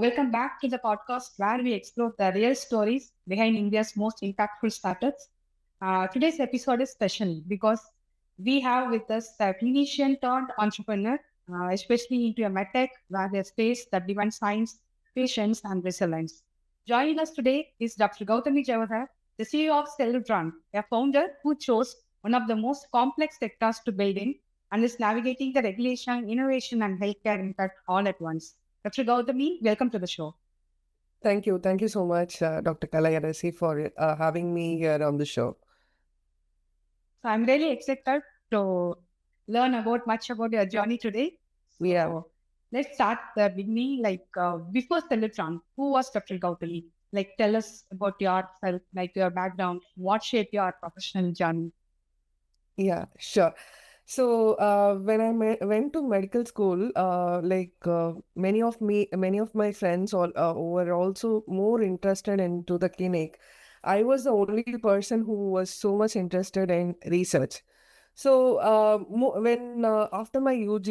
Welcome back to the podcast where we explore the real stories behind India's most impactful startups. Today's episode is special because we have with us a clinician turned entrepreneur, especially into a medtech where there's space that demands science, patience, and resilience. Joining us today is Dr. Gautami Jawahar, the CEO of Cellutron, a founder who chose one of the most complex sectors to build in and is navigating the regulation, innovation, and healthcare impact all at once. Dr. Gautami, welcome to the show. Thank you. Thank you so much, Dr. Kalayarasi, for having me here on the show. So I'm really excited to learn much about your journey today. Yeah. So let's start the beginning. Before Cellutron, who was Dr. Gautami? Tell us about yourself, your background, what shaped your professional journey. Yeah, sure. So when I went to medical school, many of my friends were also more interested into the clinic. I was the only person who was so much interested in research. So when after my UG,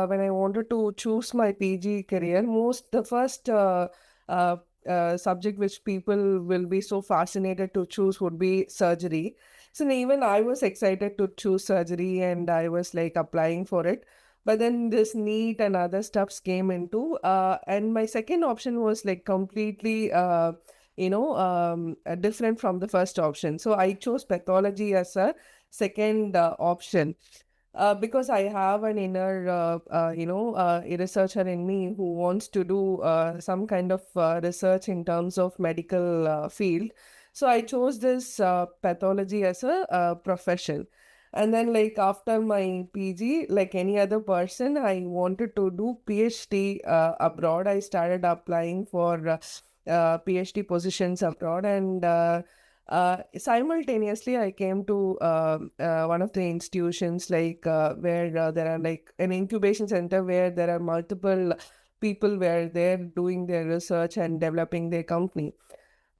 when I wanted to choose my PG career, the first subject which people will be so fascinated to choose would be surgery. So even I was excited to choose surgery and I was like applying for it. But then this NEET and other stuffs came into, and my second option was like completely, different from the first option. So I chose pathology as a second option. Because I have an inner, a researcher in me who wants to do some kind of research in terms of medical field. So I chose this pathology as a profession. And then, like after my PG, like any other person, I wanted to do PhD abroad. I started applying for PhD positions abroad, and simultaneously, I came to one of the institutions where there are like an incubation center where there are multiple people where they're doing their research and developing their company.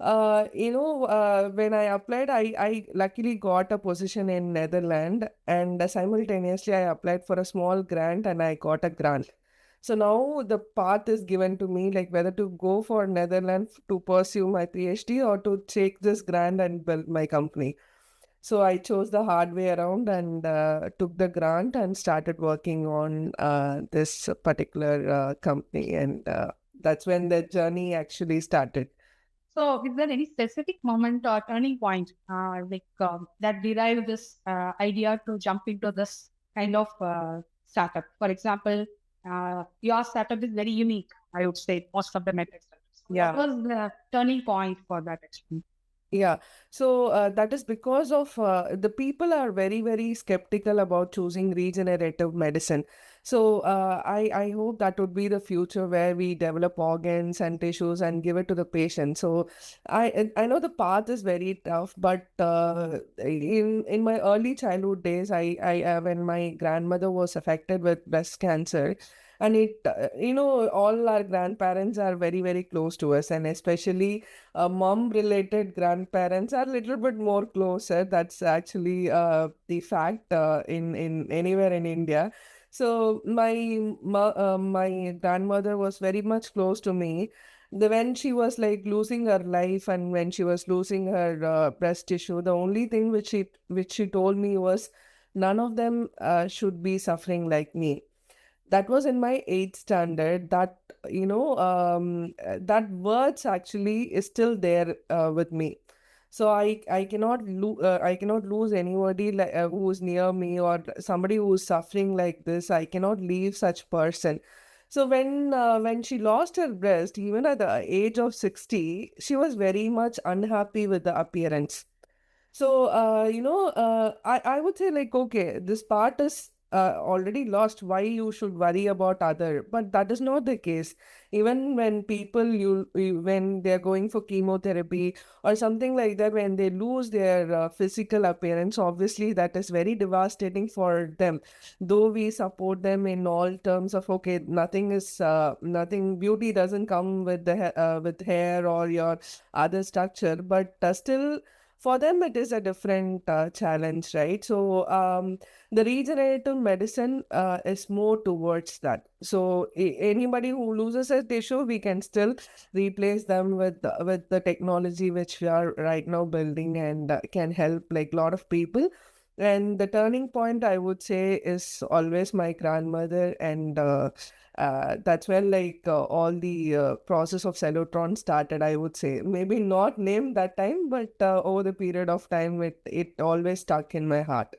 When I applied, I luckily got a position in Netherlands, and simultaneously I applied for a small grant and I got a grant. So now the path is given to me, like whether to go for Netherlands to pursue my PhD or to take this grant and build my company. So I chose the hard way around and took the grant and started working on this particular company. And that's when the journey actually started. So, is there any specific moment or turning point that derived this idea to jump into this kind of startup? For example, your startup is very unique, I would say, most of the metrics. What Yeah. was the turning point for that actually? Yeah, so that is because of the people are very, very skeptical about choosing regenerative medicine. So I hope that would be the future where we develop organs and tissues and give it to the patient. So I know the path is very tough, but in my early childhood days, I when my grandmother was affected with breast cancer, and all our grandparents are very, very close to us, and especially mom related grandparents are a little bit more closer. That's actually the fact in anywhere in India. So my grandmother was very much close to me. When she was like losing her life and when she was losing her breast tissue, the only thing which she told me was none of them should be suffering like me. That was in my eighth standard. That words actually is still there with me. So I cannot lose anybody who is near me, or somebody who is suffering like this. I cannot leave such person. So when she lost her breast, even at the age of 60, she was very much unhappy with the appearance. So, I would say like, okay, this part is already lost. Why you should worry about other? But that is not the case. Even when when they're going for chemotherapy or something like that, when they lose their physical appearance, obviously that is very devastating for them. Though we support them in all terms of, okay, nothing, beauty doesn't come with with hair or your other structure, but still for them it is a different challenge, right? So the regenerative medicine is more towards that. So anybody who loses a tissue, we can still replace them with the technology which we are right now building, and can help like a lot of people. And the turning point, I would say, is always my grandmother, and that's where like all the process of Cellotron started, I would say. Maybe not named that time, but over the period of time, it always stuck in my heart.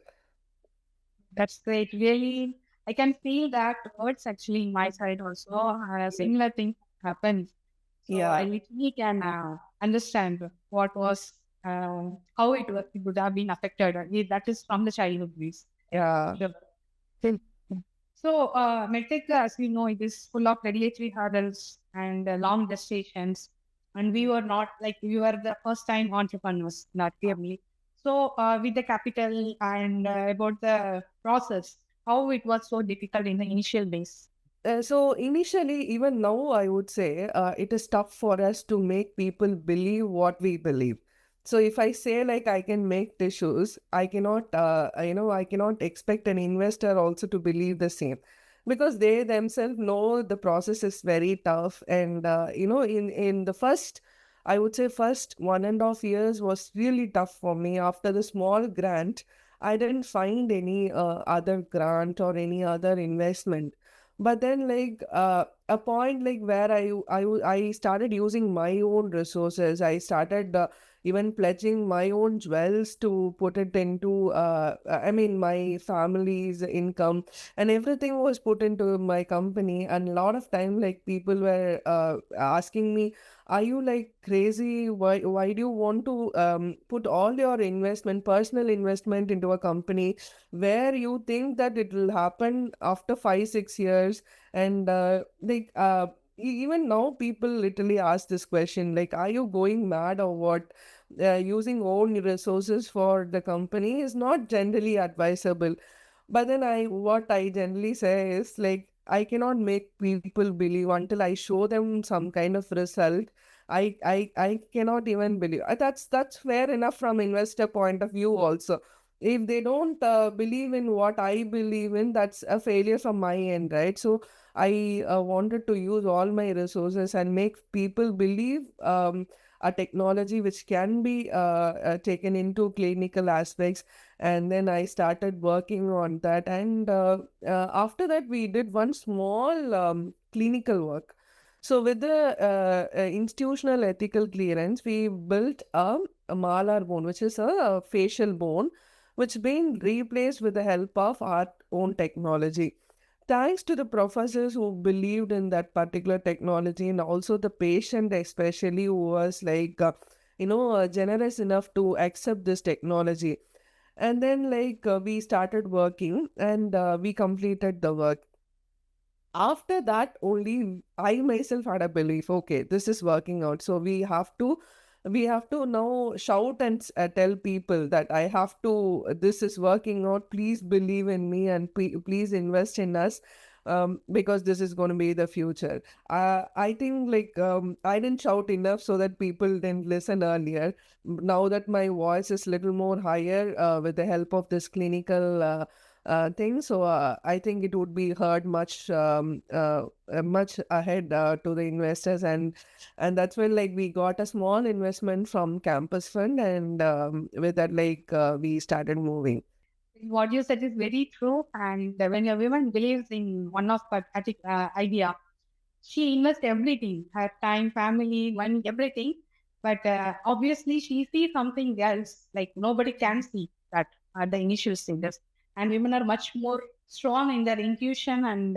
That's great. Really, I can feel that words actually in my side also. A similar thing happened. So I Yeah, literally can understand what was, how it would have been affected. That is from the childhood days. yeah. Sure. So, medtech, as we know, it is full of regulatory hurdles and long gestations. And we were not like we were the first time entrepreneurs, not really. So, with the capital and about the process, how it was so difficult in the initial days. So initially, even now, I would say it is tough for us to make people believe what we believe. So if I say like I can make tissues, I cannot, I cannot expect an investor also to believe the same, because they themselves know the process is very tough. And in the first, I would say first 1.5 years was really tough for me. After the small grant, I didn't find any other grant or any other investment. But then like a point like where I started using my own resources. I started even pledging my own jewels to put it into I mean my family's income, and everything was put into my company. And a lot of time like people were asking me, are you like crazy? Why do you want to put all your investment, personal investment, into a company where you think that it will happen after 5 6 years? And even now people literally ask this question, like, are you going mad or what? Using own resources for the company is not generally advisable. But then what I generally say is like, I cannot make people believe until I show them some kind of result. I cannot even believe. That's fair enough from investor point of view also. If they don't believe in what I believe in, that's a failure from my end, right? So I wanted to use all my resources and make people believe a technology which can be taken into clinical aspects. And then I started working on that. And after that, we did one small clinical work. So with the institutional ethical clearance, we built a malar bone, which is a facial bone, which being replaced with the help of our own technology. Thanks to the professors who believed in that particular technology, and also the patient especially, who was like generous enough to accept this technology. And then like we started working, and we completed the work. After that only I myself had a belief, okay, this is working out, so we have to now shout and tell people that I have to, this is working out, please believe in me, and please invest in us, because this is going to be the future. I think like I didn't shout enough so that people didn't listen earlier. Now that my voice is little more higher with the help of this clinical thing, so I think it would be heard much ahead to the investors. And that's when like we got a small investment from Campus Fund, and with that like we started moving. What you said is very true. And when a woman believes in one of her idea, she invests everything, her time, family, money, everything. But obviously, she sees something else, like nobody can see that at the initial stages. And women are much more strong in their intuition. And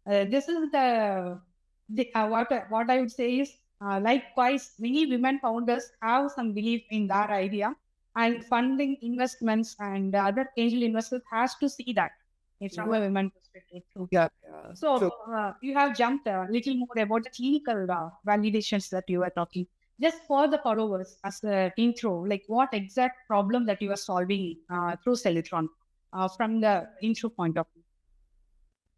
this is what I would say is likewise, many women founders have some belief in their idea, and funding investments and other angel investors has to see that. It's from a women perspective too. Yeah, yeah. So So you have jumped a little more about the clinical validations that you were talking. Just for the followers, as an intro, like what exact problem that you are solving through Cellitron from the intro point of view?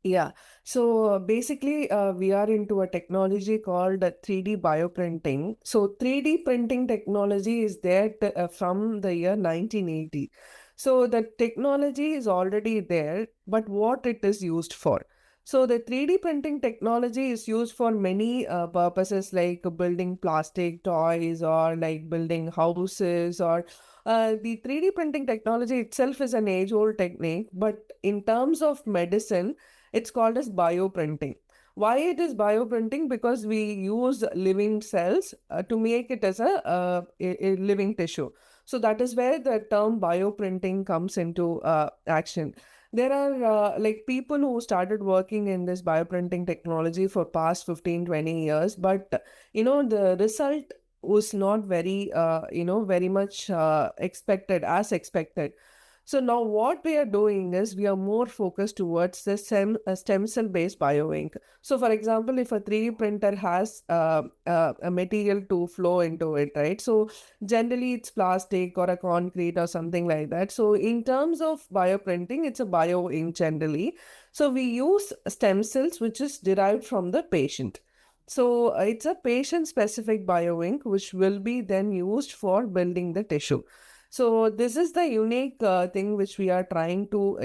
Yeah. So basically, we are into a technology called 3D bioprinting. So 3D printing technology is there from the year 1980. So the technology is already there, but what it is used for? So the 3D printing technology is used for many purposes like building plastic toys or like building houses or the 3D printing technology itself is an age-old technique, but in terms of medicine, it's called as bioprinting. Why it is bioprinting? Because we use living cells to make it as a living tissue. So that is where the term bioprinting comes into action. There are like people who started working in this bioprinting technology for past 15-20 years, but the result was not very very much expected as expected. So now what we are doing is we are more focused towards the stem cell based bioink. So for example, if a 3D printer has a material to flow into it, right? So generally it's plastic or a concrete or something like that. So in terms of bioprinting, it's a bioink generally. So we use stem cells which is derived from the patient. So it's a patient specific bioink which will be then used for building the tissue. So this is the unique thing which we are trying to,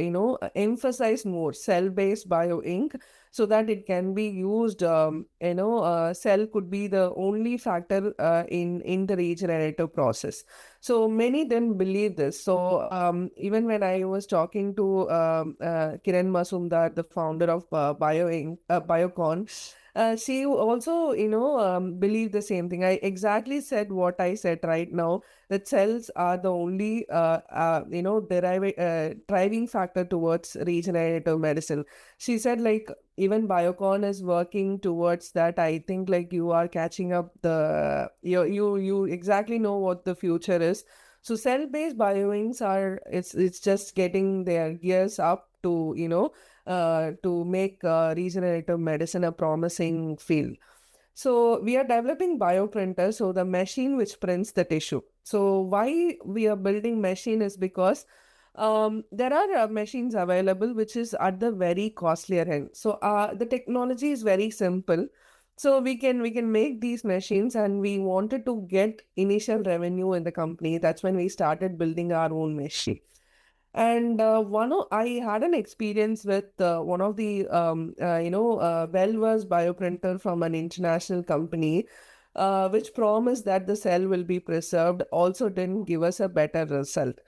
emphasize more cell-based bioink so that it can be used. Cell could be the only factor in the regenerative process. So many didn't believe this. So even when I was talking to Kiran Mazumdar, the founder of Biocon, she also, believed the same thing. I exactly said what I said right now, that cells are the only driving factor towards regenerative medicine. She said like even Biocon is working towards that. I think like you are catching up the you exactly know what the future is. So cell based bioinks are it's just getting their gears up to make regenerative medicine a promising field. So we are developing bioprinters, so the machine which prints the tissue. So why we are building machine is because there are machines available which is at the very costlier end. So the technology is very simple. So we can make these machines, and we wanted to get initial revenue in the company. That's when we started building our own machine. And I had an experience with one of the well-versed bioprinter from an international company, which promised that the cell will be preserved. Also, didn't give us a better result.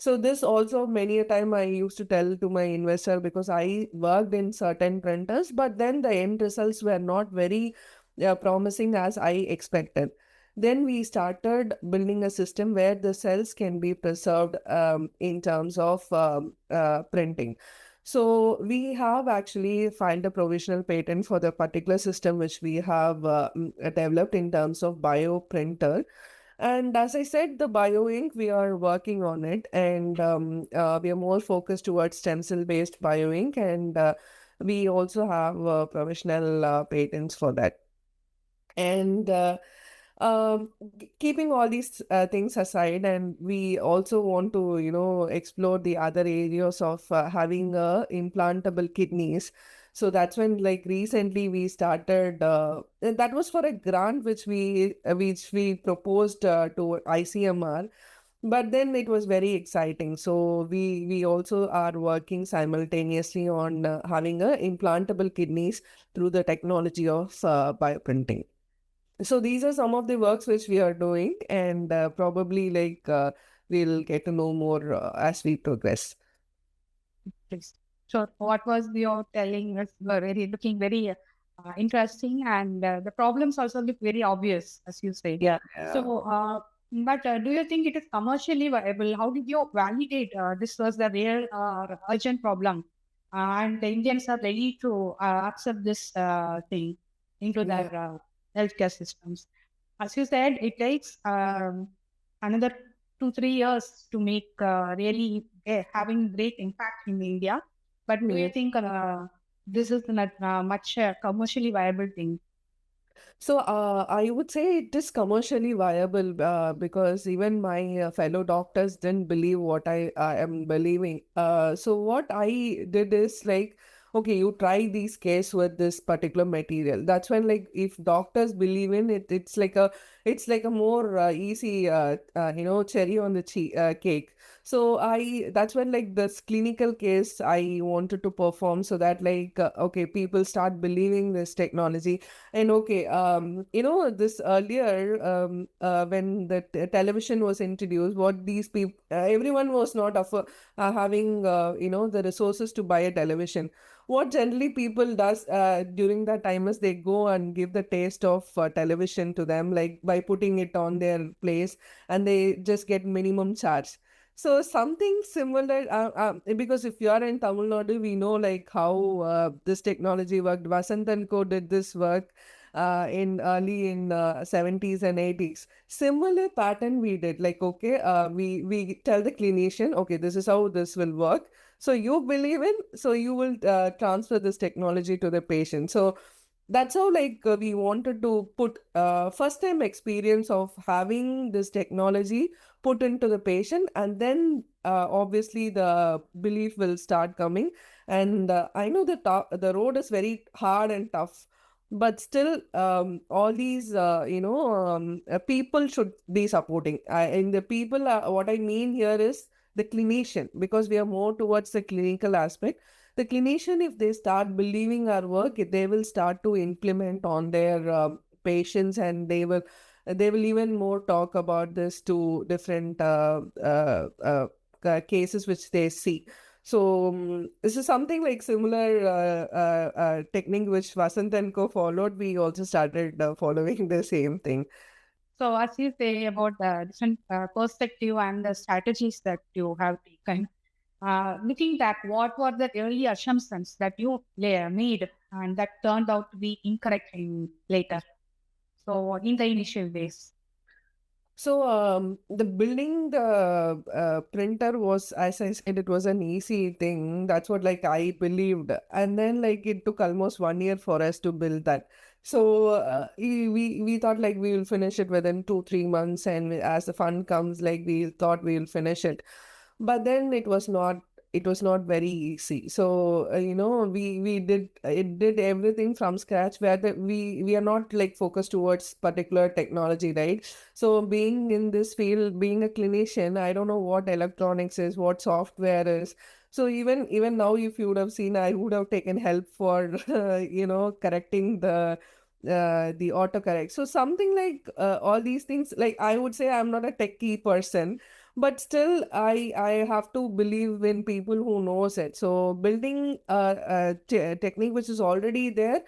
So this also many a time I used to tell to my investor, because I worked in certain printers, but then the end results were not very promising as I expected. Then we started building a system where the cells can be preserved in terms of printing. So we have actually filed a provisional patent for the particular system which we have developed in terms of bioprinter. And as I said, the bioink, we are working on it, and we are more focused towards stem cell based bioink, and we also have provisional patents for that. And keeping all these things aside, and we also want to explore the other areas of having implantable kidneys. So that's when, like, recently we started and that was for a grant which we proposed to ICMR. But then it was very exciting, so we also are working simultaneously on having a implantable kidneys through the technology of bioprinting. So these are some of the works which we are doing, and probably we'll get to know more as we progress. Please. So what was your telling us were very looking very interesting, and the problems also look very obvious, as you said. Yeah. So, but do you think it is commercially viable? How did you validate this was the real urgent problem, and the Indians are ready to accept this thing into their healthcare systems? As you said, it takes another 2-3 years to make really having great impact in India. But do you think this is not much commercially viable thing? So I would say it is commercially viable because even my fellow doctors didn't believe what I am believing. So what I did is like, okay, you try these case with this particular material. That's when, like, if doctors believe in it, it's like a more easy cherry on the cake. So that's when, like, this clinical case I wanted to perform, so that, like, okay, people start believing this technology. And okay, this earlier, when the television was introduced, what these people, everyone was not having the resources to buy a television. What generally people does during that time is they go and give the taste of television to them, like by putting it on their place, and they just get minimum charge. So something similar, because if you are in Tamil Nadu, we know like how this technology worked. Vasant and Co did this work in early in 70s and 80s. Similar pattern we did. Like, okay, we tell the clinician, okay, this is how this will work. So you believe in, so you will transfer this technology to the patient. So that's how, like, we wanted to put first time experience of having this technology put into the patient, and then obviously the belief will start coming. And I know the road is very hard and tough, but still, all these people should be supporting. And the people, what I mean here is the clinician, because we are more towards the clinical aspect. The clinician, if they start believing our work, they will start to implement on their patients, and they will even more talk about this to different cases which they see. So this is something like similar technique which Vasant and Co followed. We also started following the same thing. So, as you say about the different perspective and the strategies that you have taken, looking back, what were the early assumptions that you made and that turned out to be incorrect in later? So, in the initial days. So the building the printer was, as I said, it was an easy thing. That's what, like, I believed, and then, like, it took almost 1 year for us to build that. So we thought, like, we will finish it within 2-3 months, and as the fund comes, like, we thought we will finish it. But then it was not very easy. So we did everything from scratch, where we are not, like, focused towards particular technology, right? So being in this field, being a clinician, I don't know what electronics is, what software is. So even now, if you would have seen, I would have taken help for correcting the autocorrect. So something like all these things, like, I would say I'm not a techie person, but still I have to believe in people who knows it. So building a technique which is already there,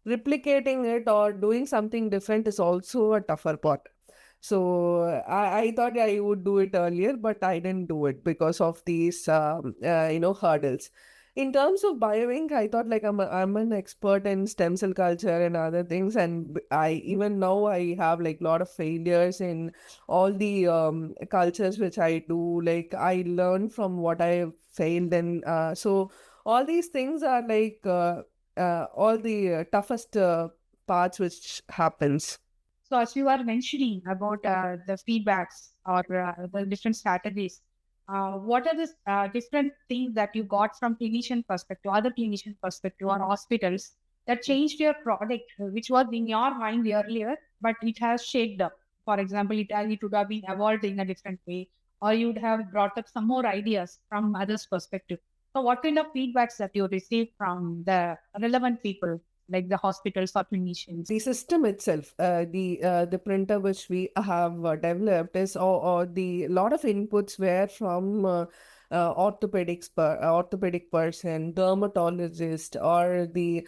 replicating it or doing something different is also a tougher part. So I thought I would do it earlier, but I didn't do it because of these hurdles. In terms of bioink, I thought, like, I'm an expert in stem cell culture and other things, and I even now I have, like, a lot of failures in all the cultures which I do. Like, I learn from what I failed in. So all these things are like all the toughest parts which happens. So, as you are mentioning about the feedbacks or the different strategies, what are the different things that you got from clinician perspective, other clinician perspective, or hospitals that changed your product, which was in your mind earlier, but it has shaped up? For example, it would have been evolved in a different way, or you would have brought up some more ideas from others' perspective. So, what kind of feedbacks that you received from the relevant people, like the hospitals or clinicians? The system itself, the printer which we have developed is, or the lot of inputs were from orthopedic person, dermatologist, or the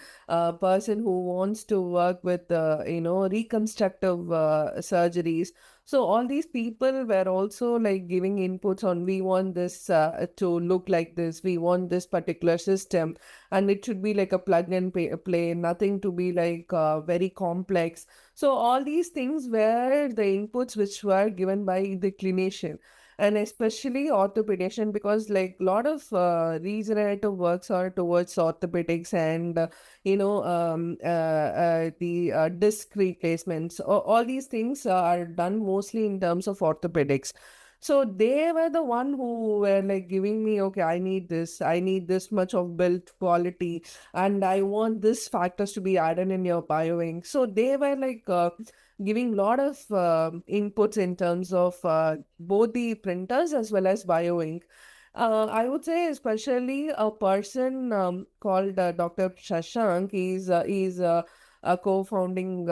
person who wants to work with reconstructive surgeries. So all these people were also, like, giving inputs on, we want this to look like this, we want this particular system, and it should be like a plug and play, nothing to be like very complex. So all these things were the inputs which were given by the clinician, and especially orthopedician, because, like, a lot of regenerative works are towards orthopedics, and the disc replacements, all these things are done mostly in terms of orthopedics. So they were the one who were like giving me, okay, I need this much of build quality, and I want this factors to be added in your bioink. So they were like giving a lot of inputs in terms of both the printers as well as bioink. I would say especially a person called Dr. Shashank. He's co-founding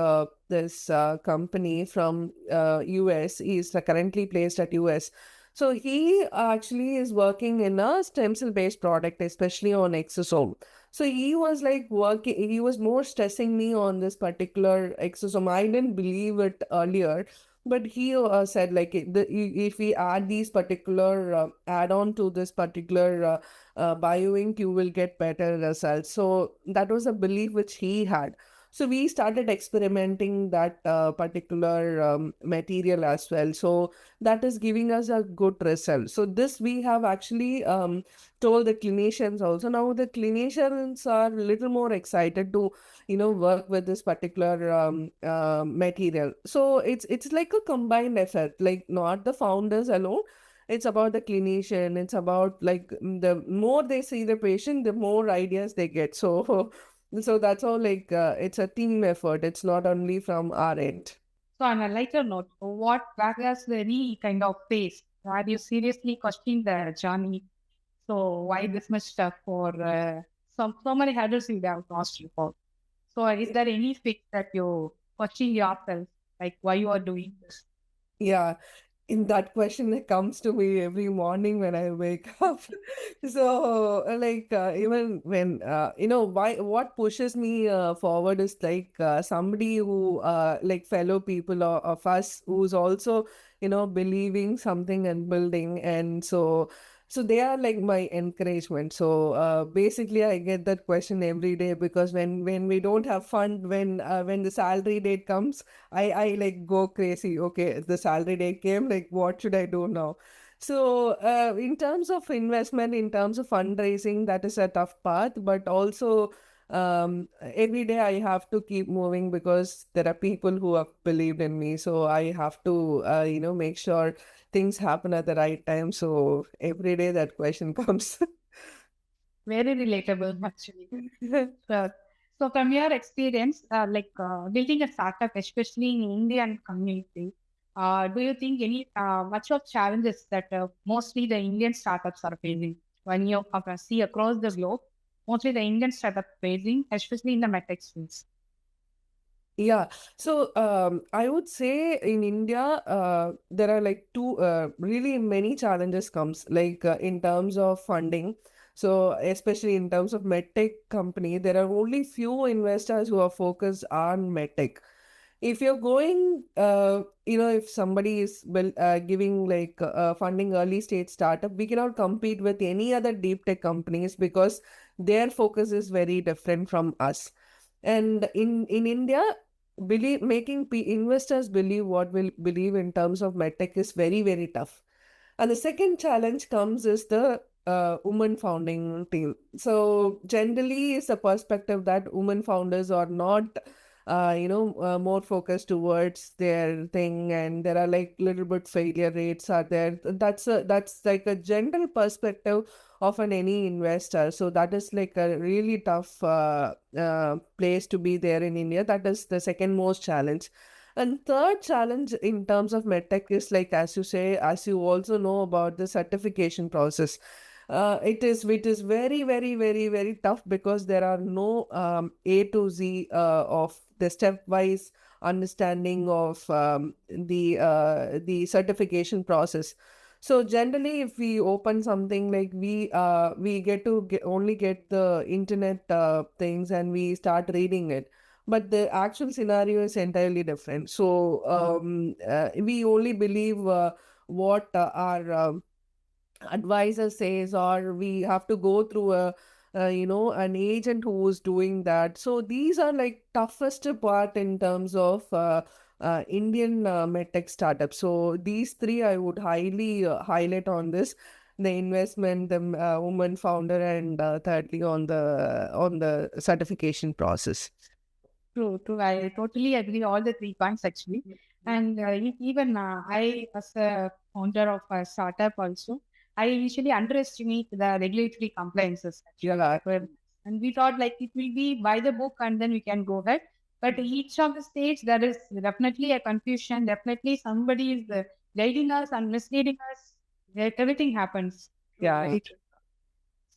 this company from US. He's currently placed at US. So he actually is working in a stem cell based product, especially on exosome. So he was like working, he was more stressing me on this particular exosome. I didn't believe it earlier, but he said like if we add these particular add on to this particular bioink, you will get better results. So that was a belief which he had. So we started experimenting that particular material as well. So that is giving us a good result. So this we have actually told the clinicians also. Now the clinicians are a little more excited to work with this particular material. So it's like a combined effort, like not the founders alone. It's about the clinician. It's about like the more they see the patient, the more ideas they get. So so that's all like it's a team effort. It's not only from our end. So on a lighter note, what was any kind of phase where you seriously questioned the journey? So why this much stuff for so many hurdles you have crossed before? So is there any fix that you question yourself, like why you are doing this? Yeah, in that question that comes to me every morning when I wake up. So, like, even when, what pushes me forward is like somebody who, like, fellow people of us who's also, believing something and building. And so they are like my encouragement. So, basically, I get that question every day because when we don't have fun, when the salary date comes, I like go crazy. Okay, the salary day came, like what should I do now? So in terms of investment, in terms of fundraising, that is a tough path, but also every day I have to keep moving because there are people who have believed in me. So I have to make sure things happen at the right time. So every day that question comes. Very relatable, actually. So, so from your experience, building a startup, especially in Indian community, do you think any much of challenges that mostly the Indian startups are facing when you see across the globe, mostly the Indian startup facing, especially in the medtech space? Yeah, so I would say in India, there are like two really many challenges comes like in terms of funding. So especially in terms of medtech company, there are only few investors who are focused on medtech. If you're going, if somebody is giving like funding early stage startup, we cannot compete with any other deep tech companies because their focus is very different from us. And in India, believe making investors believe what will believe in terms of medtech is very very tough. And the second challenge comes is the woman founding team. So generally, is the perspective that women founders are not, more focused towards their thing, and there are like little bit failure rates are there. That's like a general perspective of any investor. So that is like a really tough place to be there in India. That is the second most challenge. And third challenge in terms of medtech is like, as you say, as you also know about the certification process. It is very, very, very, very tough because there are no A to Z of the stepwise understanding of the certification process. So generally, if we open something like we get to only get the internet things and we start reading it, but the actual scenario is entirely different. So we only believe what our advisor says, or we have to go through an agent who is doing that. So these are like toughest part in terms of Indian medtech startups. So these three I would highly highlight on this: the investment, the woman founder, and thirdly on the certification process. True, true. I totally agree all the 3 points actually. And even I, as a founder of a startup, also, I usually underestimate the regulatory compliances actually Yeah, requirements. And we thought like it will be by the book and then we can go ahead. But each of the states, there is definitely a confusion. Definitely somebody is guiding us and misleading us. Everything happens. True, yeah. very true.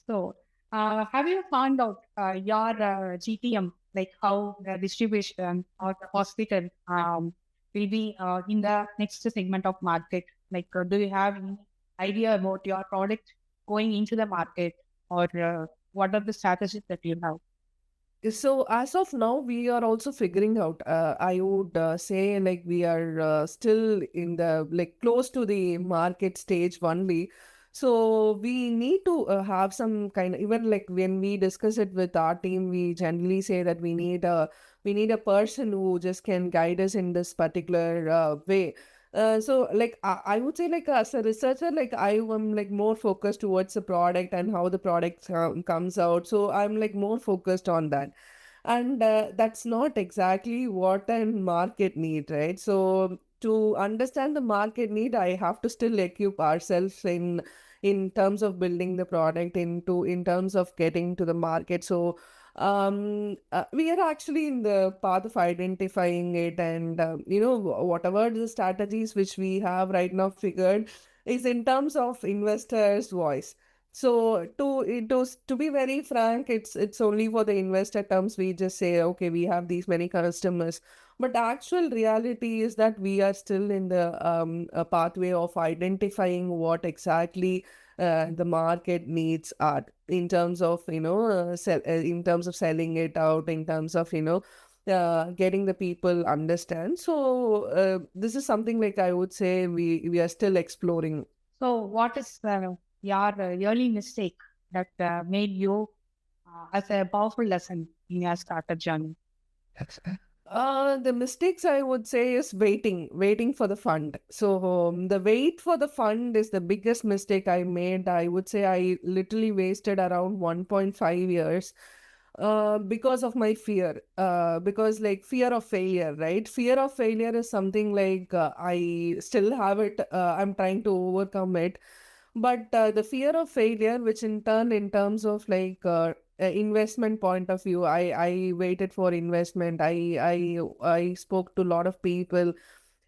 So, have you found out your GTM, like how the distribution or the hospital will be in the next segment of market? Like, do you have any idea about your product going into the market, or what are the strategies that you have? So as of now, we are also figuring out. I would say like we are still in the like close to the market stage only. So we need to have some kind of, even like when we discuss it with our team, we generally say that we need a person who just can guide us in this particular way. So like I would say like as a researcher, like I am like more focused towards the product and how the product comes out. So I'm like more focused on that, and that's not exactly what a market need, right? So to understand the market need, I have to still equip ourselves in terms of building the product in terms of getting to the market. So we are actually in the path of identifying it, and whatever the strategies which we have right now figured is in terms of investors voice. So to be very frank, it's only for the investor terms. We just say, okay, we have these many customers, but the actual reality is that we are still in the a pathway of identifying what exactly the market needs are in terms of in terms of selling it out, in terms of getting the people understand. So this is something like I would say we are still exploring. So, what is your early mistake that made you as a powerful lesson in your startup journey? The mistakes I would say is waiting for the fund. So the wait for the fund is the biggest mistake I made. I would say I literally wasted around 1.5 years because of my fear. Because like fear of failure, right? Fear of failure is something like I still have it. I'm trying to overcome it, but the fear of failure, which in turn, in terms of like investment point of view, I waited for investment. I spoke to a lot of people,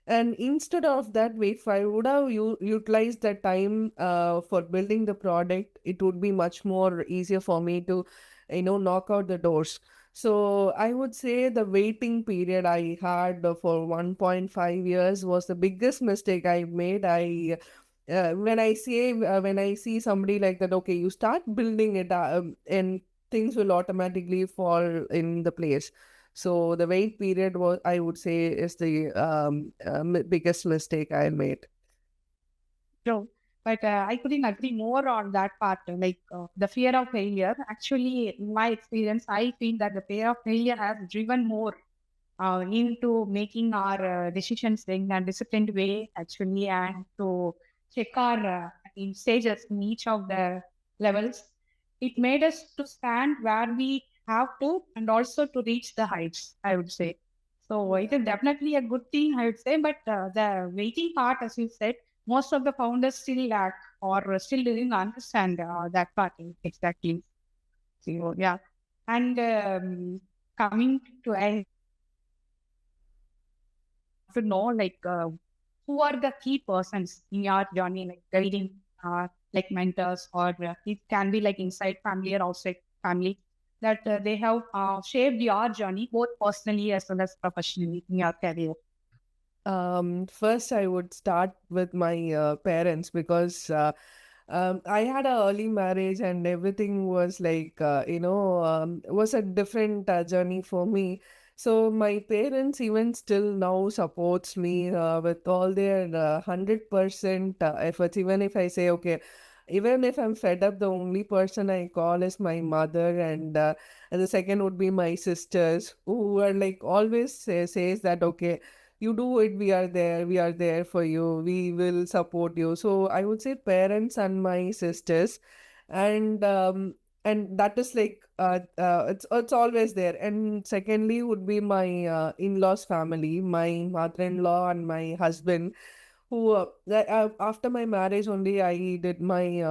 and instead of that, if I would have utilized that time for building the product, it would be much more easier for me to knock out the doors. So I would say the waiting period I had for 1.5 years was the biggest mistake I made. When I see somebody like that, okay, you start building it and things will automatically fall in the place. So the wait period was, I would say, is the biggest mistake I made. True. But I couldn't agree more on that part. Like the fear of failure. Actually, in my experience, I feel that the fear of failure has driven more into making our decisions in a disciplined way, actually, and to check our in stages in each of the levels. It made us to stand where we have to and also to reach the heights, I would say. So it is definitely a good thing, I would say. But the waiting part, as you said, most of the founders still lack or still didn't understand that part exactly. So, yeah. And coming to end, to know like who are the key persons in your journey, like guiding, like mentors, or it can be like inside family or outside family, that they have shaped your journey both personally as well as professionally in your career. First, I would start with my parents, because I had an early marriage and everything was like, was a different journey for me. So my parents even still now supports me with all their 100% efforts. Even if I say, okay, even if I'm fed up, the only person I call is my mother, and the second would be my sisters, who are like always says that, okay, you do it, we are there for you, we will support you. So I would say parents and my sisters. And and that is like it's always there. And secondly would be my in-laws family, my mother-in-law and my husband, who after my marriage only I did my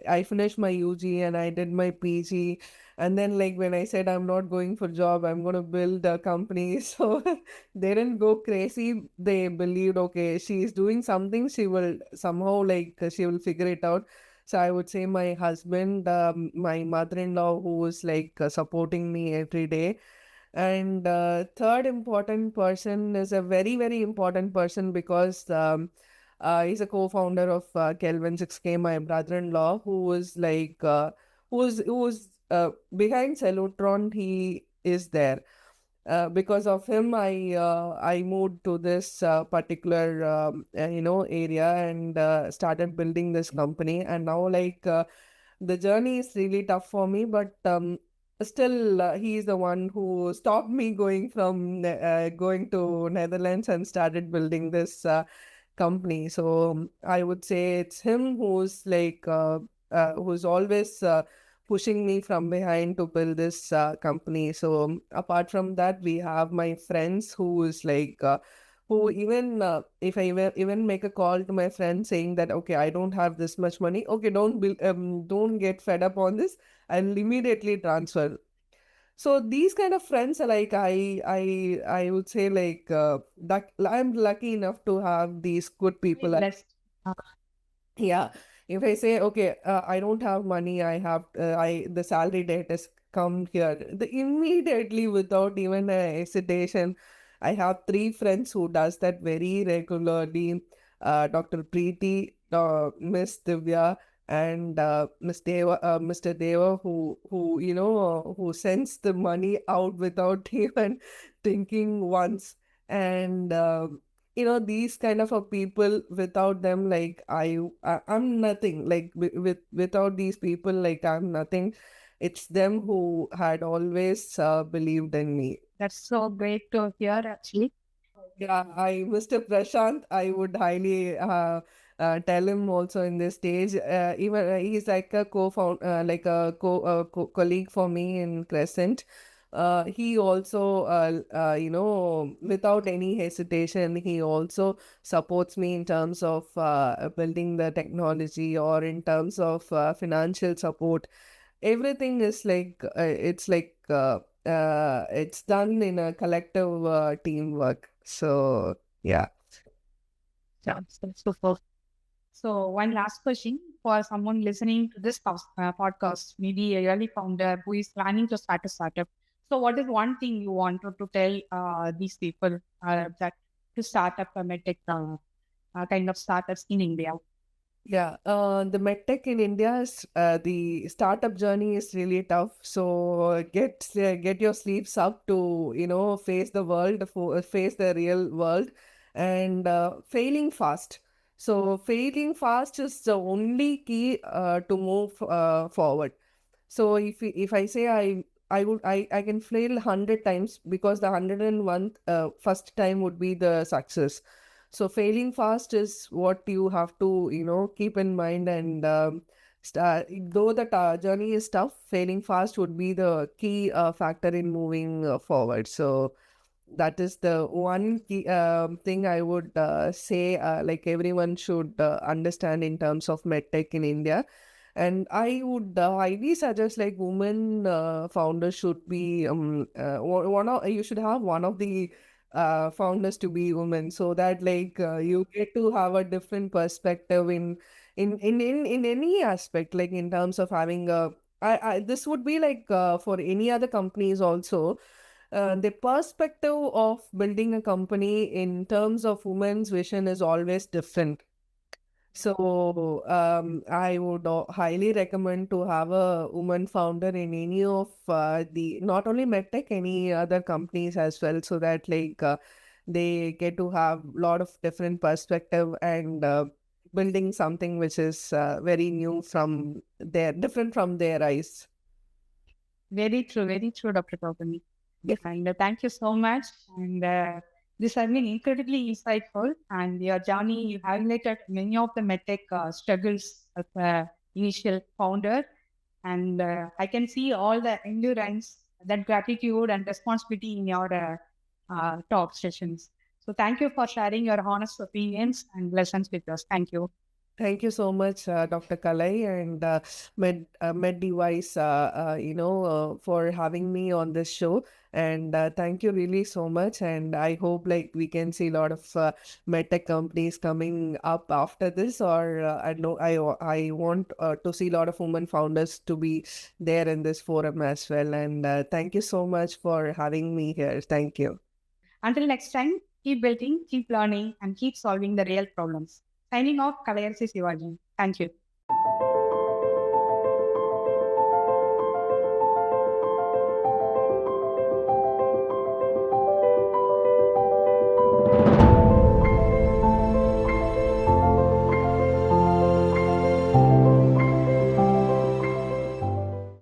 I finished my UG and I did my PG. And then like when I said I'm not going for job, I'm going to build a company, so they didn't go crazy. They believed, okay, she is doing something, she will somehow like she will figure it out. So I would say my husband, my mother-in-law, who was like supporting me every day. And third important person is a very, very important person, because he's a co-founder of Kelvin 6K, my brother-in-law, who was like, who was behind Cellotron. He is there. Because of him, I moved to this particular area, and started building this company. And now like the journey is really tough for me, but still he is the one who stopped me going to Netherlands and started building this company. So I would say it's him who's like who's always pushing me from behind to build this company. So apart from that, we have my friends who is like who even if I even make a call to my friend saying that, okay, I don't have this much money, okay, don't get fed up on this, I'll immediately transfer. So these kind of friends are like, I would say like that I'm lucky enough to have these good Very people. blessed. Yeah, if I say, okay, I don't have money, I have I the salary date has come here, the immediately without even a hesitation, I have three friends who does that very regularly. Dr. Preeti, Miss Divya, and Mr. Deva, who who sends the money out without even thinking once. And these kind of a people, without them, like I'm nothing. Like without these people, like I'm nothing. It's them who had always believed in me. That's so great to hear, actually. Yeah, Mr. Prashant, I would highly tell him also in this stage. Even he's like a like a colleague for me in Crescent. He also, without any hesitation, he also supports me in terms of building the technology, or in terms of financial support. Everything is like it's like it's done in a collective teamwork. So yeah. Yeah, so super. So, one last question for someone listening to this podcast, maybe a early founder who is planning to start a startup. So, what is one thing you wanted to tell these people that to start up a medtech kind of startups in India? Yeah, the medtech in India is the startup journey is really tough. So get your sleeves up to face the world, face the real world, and failing fast. So failing fast is the only key to move forward. So if I say I can fail 100 times, because the 101 first time would be the success. So failing fast is what you have to keep in mind. And though the journey is tough, failing fast would be the key factor in moving forward. So that is the one key thing I would say, like everyone should understand in terms of medtech in India. And I would highly suggest, like, women founders should be one of you should have one of the founders to be women, so that like you get to have a different perspective in any aspect, like in terms of having a this would be like for any other companies also. The perspective of building a company in terms of women's vision is always different. So I would highly recommend to have a woman founder in any of the not only medtech, any other companies as well, so that like they get to have a lot of different perspective, and building something which is very new from their different from their eyes. Very true, Dr. Kaupani. And thank you so much. And this has been incredibly insightful. And your journey, you highlighted many of the medtech struggles of initial founder. And I can see all the endurance, that gratitude and responsibility in your talk sessions. So thank you for sharing your honest opinions and lessons with us. Thank you. Thank you so much, Dr. Kalai and Med Device, for having me on this show. And thank you really so much. And I hope like we can see a lot of medtech companies coming up after this. Or I know I want to see a lot of women founders to be there in this forum as well. And thank you so much for having me here. Thank you. Until next time, keep building, keep learning, and keep solving the real problems. Signing off, Kalayarsi Sivaji. Thank you.